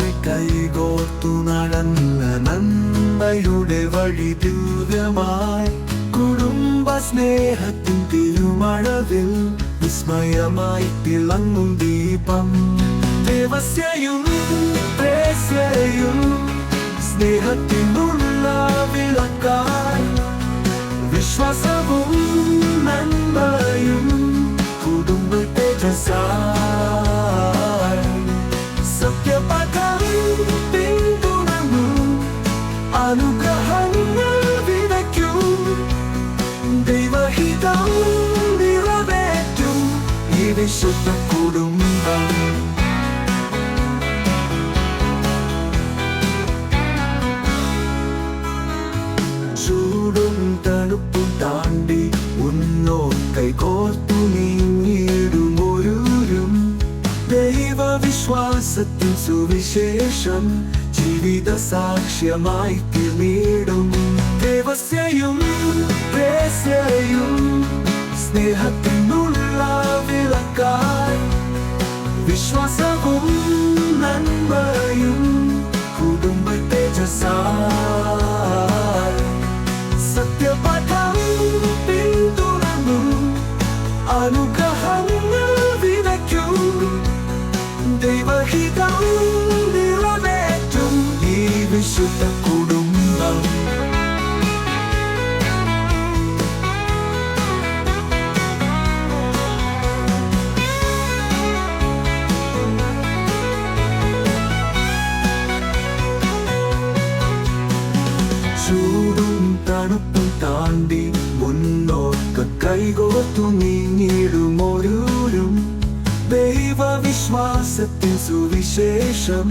പോലെ കൈകോർത്തു നടന്ന നന്മയുടെ വഴി ദിവ്യമായി കുടുംബ സ്നേഹത്തിൻ തിരുമഴവിൽ വിസ്മയമായി തിളങ്ങും ദീപം ദേവസ്യയും പ്രേസ്യയും സ്നേഹത്തിനുള്ള വിളക്കായി വിശ്വാസവും നന്മയും കുടുംബ തേജസ്സായി സത്യപഥം പിന്തുടർന്നു അനുഗ്രഹങ്ങൾ വിതയ്ക്കും ദൈവഹിതം നിറവേറ്റും ഈ വിശുദ്ധ കുടുംബം ചൂടും തണുപ്പും താണ്ടി കൈകോർത്തു നീങ്ങിടും ഒരുരും ദൈവവിശ്വാസത്തിൻ സുവിശേഷം ജീവിത സാക്ഷ്യമായി തീർന്നിടും ദേവസ്യയും പ്രേസ്യയും സ്നേഹത്തിനുള്ള വിളക്കായി വിശ്വാസവും നന്മയും കുടുംബ തേജസ്സായി സത്യപഥം പിന്തുടർന്നു അനുഗ്രഹങ്ങൾ വിതയ്ക്കും ദൈവഹിതം നിറവേറ്റും ഈ വിശുദ്ധ കുടുംബം ചൂടും തണുപ്പും താണ്ടി കൈകോർത്തു നീങ്ങിടും ഒരുരും ദൈവവിശ്വാസത്തിൻ സുവിശേഷം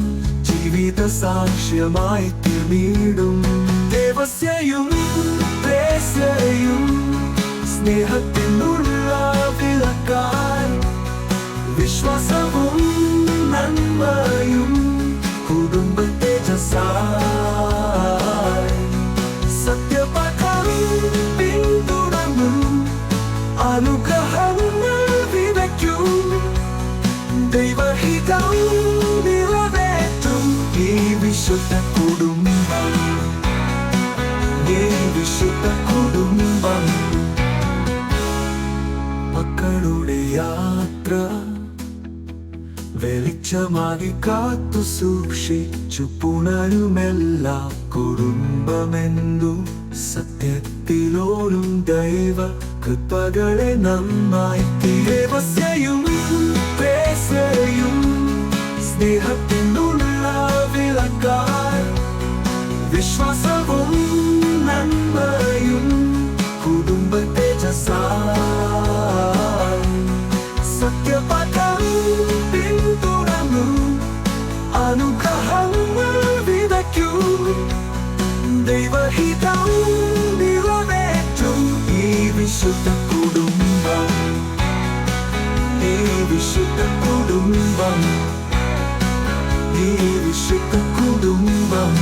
ജീവിത സാക്ഷ്യമായി തീർന്നിടും ദേവസ്യയും പ്രേസ്യയും സ്നേഹത്തിനുള്ള വിളക്കായി വിശ്വാസവും നന്മയും കുടുംബ തേജസ്സായി സത്യപഥം പിന്തുടർന്നു അനുഗ്രഹങ്ങൾ വിതയ്ക്കും ദൈവഹിതം നിറവേറ്റും ഈ വിശുദ്ധ കുടുംബം ഈ വിശുദ്ധ കുടുംബം മക്കളുടെ യാത്ര വെളിച്ചമാകി കാത്തു സൂക്ഷിച്ചു പുണരുമെല്ലാ കുടുംബമെന്നു സത്യത്തിലോരും ദൈവ കൃപകളെ നന്നായി ദേവസ്യയും പ്രേസ്യയും സ്നേഹത്തിനുള്ള വിളക്കായി വിശ്വാസവും നന്മയും കുടുംബ തേജസ്സായി സത്യപഥം പിന്തുടർന്നു അനുഗ്രഹങ്ങൾ വിതയ്ക്കും ദൈവഹിതം നിറവേറ്റും ഈ വിശുദ്ധ കുടുംബം ഈ വിശുദ്ധ കുടുംബം ഈ വിശുദ്ധ കുടുംബം